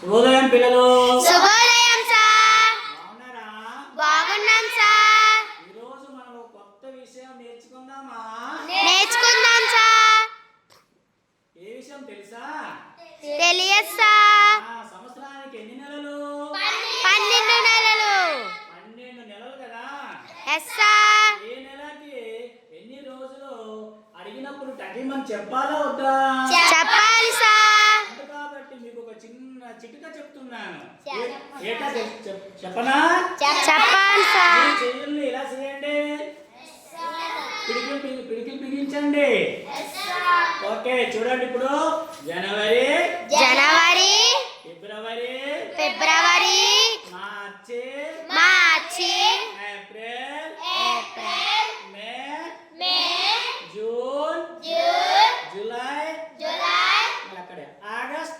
శుభోదయం పిల్లలు. శుభోదయం సార్. బాగున్నారా? బాగున్నాం సార్. ఈ రోజు మనం కొత్త విషయం నేర్చుకుందామా? నేర్చుకుందాం సార్. ఏ విషయం తెలుసా? తెలియదు సార్. సంవత్సరానికి ఎన్ని నెలలు? 12 నెలలు. 12 నెలలు కదా. Yes sir. ఏ నెలకి ఎన్ని రోజులు అడిగినప్పుడు టైమని చెప్పాలా వద్దా? చెప్పాలి సార్. కాబట్టి మీకు ఒక చిన్న చిటిక చెప్తున్నాను. ఏటా చెప్పనా? చెప్పాలి సార్. మీ చెయ్యుల్ని ఇలా చేయండి. పిడికిలు బిగించండి. ఓకే, చూడండి. ఇప్పుడు జనవరి, ఫిబ్రవరి, మార్చి, ఏప్రిల్, మే, జూన్, జూలై, అక్కడే August,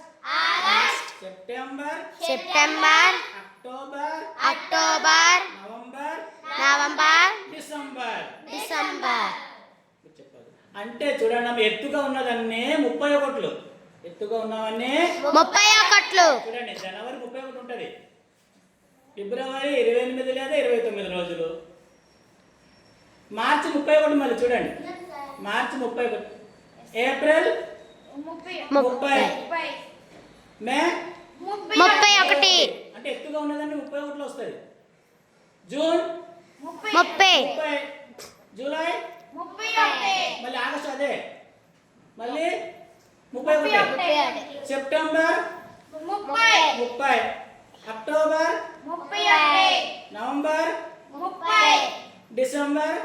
September, October, November, December. చెప్పాలి అంటే చూడండి, ఎత్తుగా ఉన్నదన్నీ 31. ఎత్తుగా ఉన్నవన్నీ 31. చూడండి, జనవరి 31 ఉంటుంది, ఫిబ్రవరి 28 లేదా 29 రోజులు, మార్చి 31. మళ్ళీ చూడండి, మార్చి 31, ఏప్రిల్ 30, మే 31, అంటే ఎత్తుగా ఉన్నదాన్ని 31 వస్తుంది, జూన్ 30, జూలై మళ్ళీ ఆగస్ట్ అదే, మళ్ళీ 31, సెప్టెంబర్ 30, అక్టోబర్ 31, నవంబర్ 30, డిసెంబర్.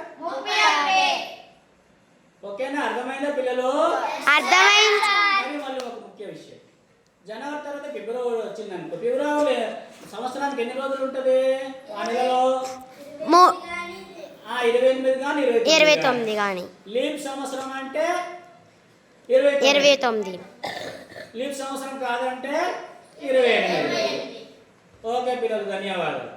ఓకేనా? అర్థమైందా పిల్లలు? అర్థమైంది. మరి మళ్ళీ ఒక ముఖ్య విషయం, జనవరి తర్వాత ఫిబ్రవరి వచ్చింది అనుకో. ఫిబ్రవరి సంవత్సరానికి ఎన్ని రోజులు ఉంటుంది ఆ నెలలో? 28 కానీ 29 కానీ. లీప్ సంవత్సరం అంటే 29. లీప్ సంవత్సరం కాదంటే 28. ఓకే పిల్లలు, ధన్యవాదాలు.